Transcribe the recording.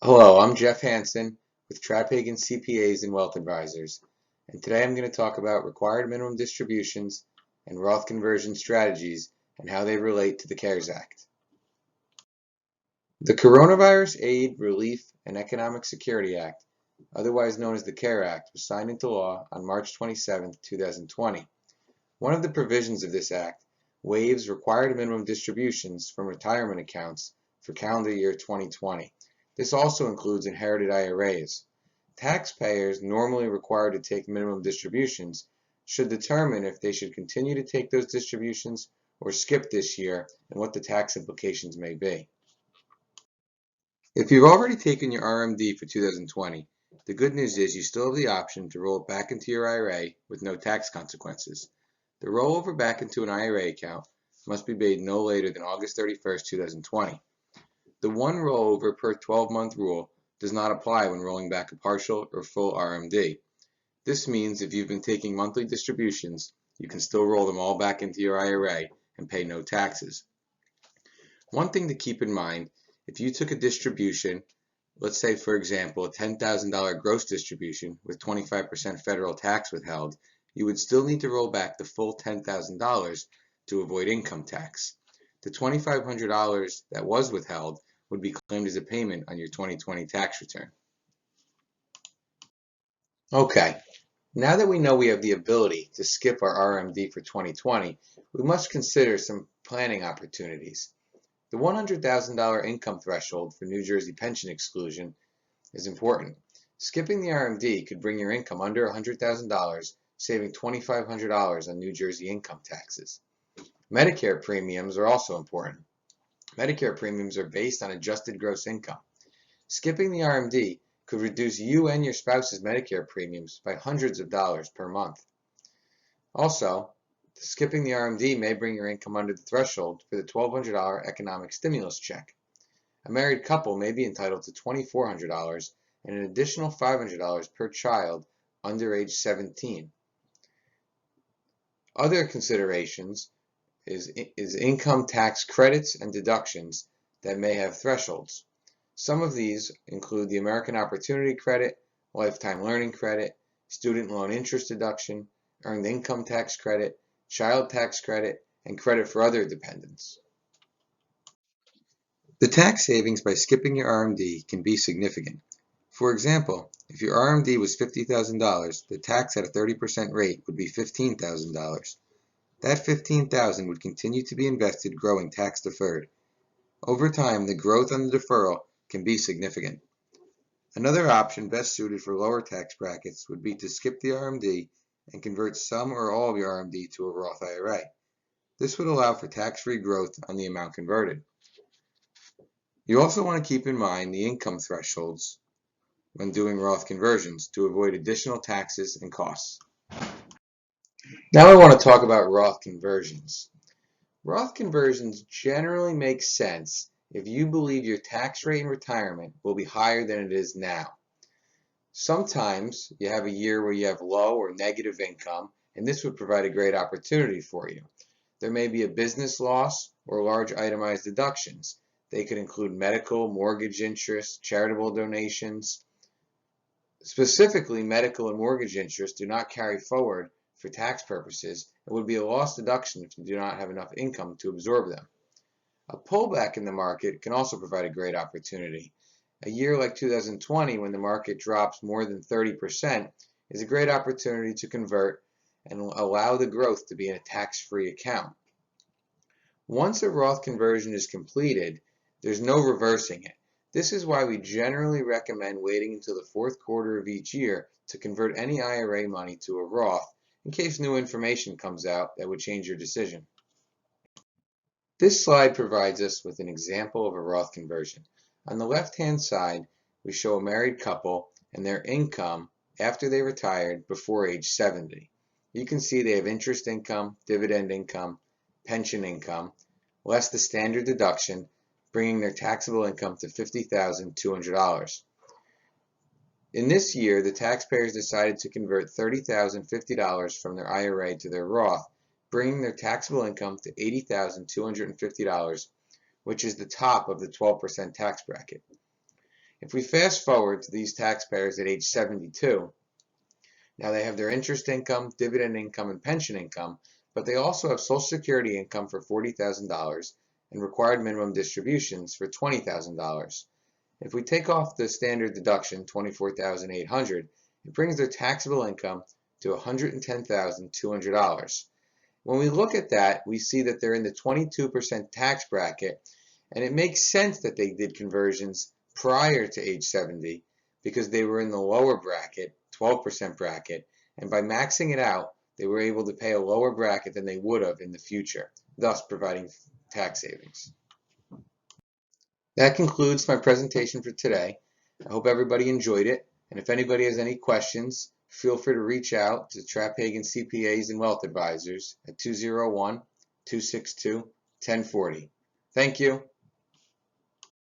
Hello, I'm Jeff Hansen with Trapegan CPAs and Wealth Advisors, and today I'm going to talk about required minimum distributions and Roth conversion strategies and how they relate to the CARES Act. The Coronavirus Aid, Relief, and Economic Security Act, otherwise known as the CARE Act, was signed into law on March 27, 2020. One of the provisions of this act waives required minimum distributions from retirement accounts for calendar year 2020. This also includes inherited IRAs. Taxpayers normally required to take minimum distributions should determine if they should continue to take those distributions or skip this year and what the tax implications may be. If you've already taken your RMD for 2020, the good news is you still have the option to roll it back into your IRA with no tax consequences. The rollover back into an IRA account must be made no later than August 31st, 2020. The one rollover per 12-month rule does not apply when rolling back a partial or full RMD. This means if you've been taking monthly distributions, you can still roll them all back into your IRA and pay no taxes. One thing to keep in mind, if you took a distribution, let's say for example a $10,000 gross distribution with 25% federal tax withheld, you would still need to roll back the full $10,000 to avoid income tax. The $2,500 that was withheld would be claimed as a payment on your 2020 tax return. Okay, now that we know we have the ability to skip our RMD for 2020, we must consider some planning opportunities. The $100,000 income threshold for New Jersey pension exclusion is important. Skipping the RMD could bring your income under $100,000, saving $2,500 on New Jersey income taxes. Medicare premiums are also important. Medicare premiums are based on adjusted gross income. Skipping the RMD could reduce you and your spouse's Medicare premiums by hundreds of dollars per month. Also, skipping the RMD may bring your income under the threshold for the $1,200 economic stimulus check. A married couple may be entitled to $2,400 and an additional $500 per child under age 17. Other considerations is income tax credits and deductions that may have thresholds. Some of these include the American Opportunity Credit, Lifetime Learning Credit, Student Loan Interest Deduction, Earned Income Tax Credit, Child Tax Credit, and credit for other dependents. The tax savings by skipping your RMD can be significant. For example, if your RMD was $50,000, the tax at a 30% rate would be $15,000. That $15,000 would continue to be invested growing tax deferred. Over time, the growth on the deferral can be significant. Another option best suited for lower tax brackets would be to skip the RMD and convert some or all of your RMD to a Roth IRA. This would allow for tax-free growth on the amount converted. You also want to keep in mind the income thresholds when doing Roth conversions to avoid additional taxes and costs. Now I want to talk about Roth conversions. Roth conversions generally make sense if you believe your tax rate in retirement will be higher than it is now. Sometimes you have a year where you have low or negative income, and this would provide a great opportunity for you. There may be a business loss or large itemized deductions. They could include medical, mortgage interest, charitable donations. Specifically, medical and mortgage interest do not carry forward for tax purposes and would be a lost deduction if you do not have enough income to absorb them. A pullback in the market can also provide a great opportunity. A year like 2020, when the market drops more than 30%, is a great opportunity to convert and allow the growth to be in a tax-free account. Once a Roth conversion is completed, there's no reversing it. This is why we generally recommend waiting until the fourth quarter of each year to convert any IRA money to a Roth in case new information comes out that would change your decision. This slide provides us with an example of a Roth conversion. On the left-hand side, we show a married couple and their income after they retired before age 70. You can see they have interest income, dividend income, pension income, less the standard deduction, bringing their taxable income to $50,200. In this year, the taxpayers decided to convert $30,050 from their IRA to their Roth, bringing their taxable income to $80,250, which is the top of the 12% tax bracket. If we fast forward to these taxpayers at age 72, now they have their interest income, dividend income, and pension income, but they also have Social Security income for $40,000 and required minimum distributions for $20,000. If we take off the standard deduction, $24,800, it brings their taxable income to $110,200. When we look at that, we see that they're in the 22% tax bracket, and it makes sense that they did conversions prior to age 70 because they were in the lower bracket, 12% bracket, and by maxing it out, they were able to pay a lower bracket than they would have in the future, thus providing tax savings. That concludes my presentation for today. I hope everybody enjoyed it, and if anybody has any questions, feel free to reach out to Trapp-Hagen CPAs and Wealth Advisors at 201-262-1040. Thank you.